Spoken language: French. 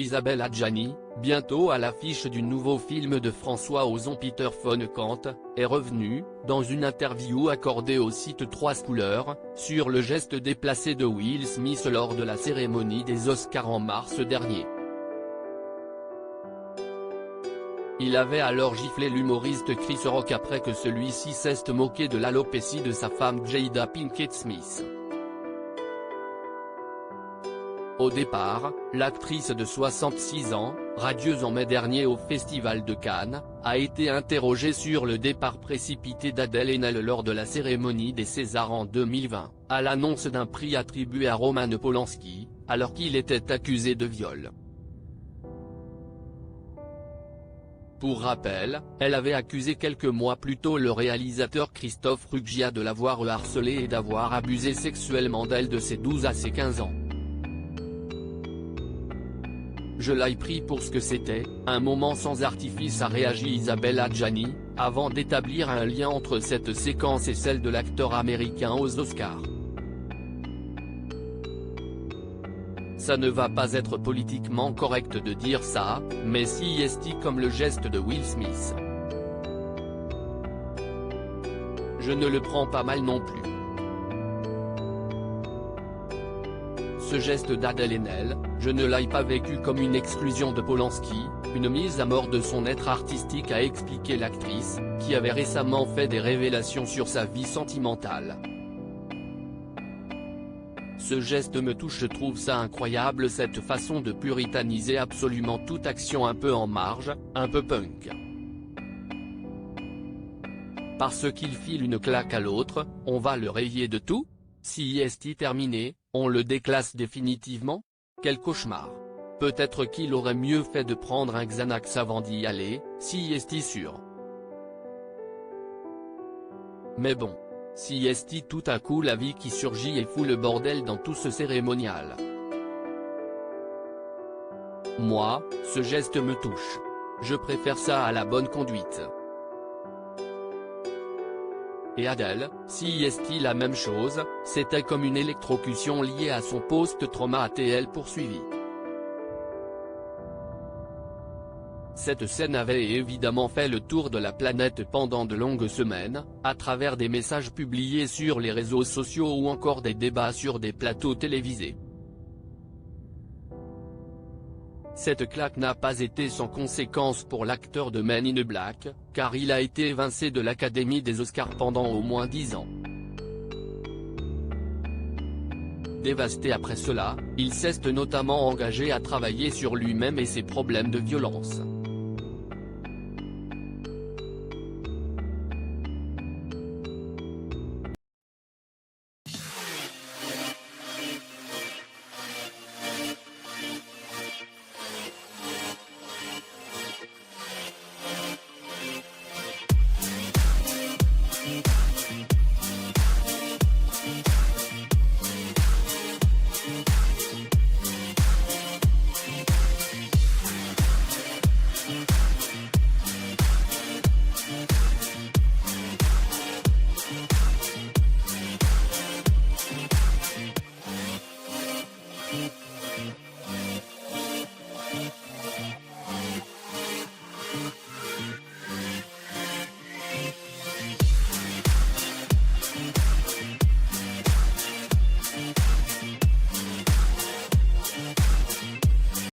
Isabelle Adjani, bientôt à l'affiche du nouveau film de François Ozon Peter von Kant, est revenue, dans une interview accordée au site 3 couleurs, sur le geste déplacé de Will Smith lors de la cérémonie des Oscars en mars dernier. Il avait alors giflé l'humoriste Chris Rock après que celui-ci s'est moqué de l'alopécie de sa femme Jada Pinkett Smith. Au départ, l'actrice de 66 ans, radieuse en mai dernier au Festival de Cannes, a été interrogée sur le départ précipité d'Adèle Haenel lors de la cérémonie des Césars en 2020, à l'annonce d'un prix attribué à Roman Polanski, alors qu'il était accusé de viol. Pour rappel, elle avait accusé quelques mois plus tôt le réalisateur Christophe Ruggia de l'avoir harcelée et d'avoir abusé sexuellement d'elle de ses 12 à ses 15 ans. Je l'ai pris pour ce que c'était, un moment sans artifice, a réagi Isabelle Adjani, avant d'établir un lien entre cette séquence et celle de l'acteur américain aux Oscars. Ça ne va pas être politiquement correct de dire ça, mais si est comme le geste de Will Smith. Je ne le prends pas mal non plus. Ce geste d'Adèle Haenel, je ne l'ai pas vécu comme une exclusion de Polanski, une mise à mort de son être artistique, a expliqué l'actrice, qui avait récemment fait des révélations sur sa vie sentimentale. Ce geste me touche, je trouve ça incroyable, cette façon de puritaniser absolument toute action un peu en marge, un peu punk. Parce qu'il file une claque à l'autre, on va le rayer de tout? Si est terminé, on le déclasse définitivement? Quel cauchemar. Peut-être qu'il aurait mieux fait de prendre un Xanax avant d'y aller, si est sûr. Mais bon. Si est tout à coup la vie qui surgit et fout le bordel dans tout ce cérémonial. Moi, ce geste me touche. Je préfère ça à la bonne conduite. Et Adèle, si est la même chose, c'était comme une électrocution liée à son post-trauma, a-t-elle poursuivi. Cette scène avait évidemment fait le tour de la planète pendant de longues semaines, à travers des messages publiés sur les réseaux sociaux ou encore des débats sur des plateaux télévisés. Cette claque n'a pas été sans conséquence pour l'acteur de Men in Black, car il a été évincé de l'Académie des Oscars pendant au moins 10 ans. Dévasté après cela, il s'est notamment engagé à travailler sur lui-même et ses problèmes de violence.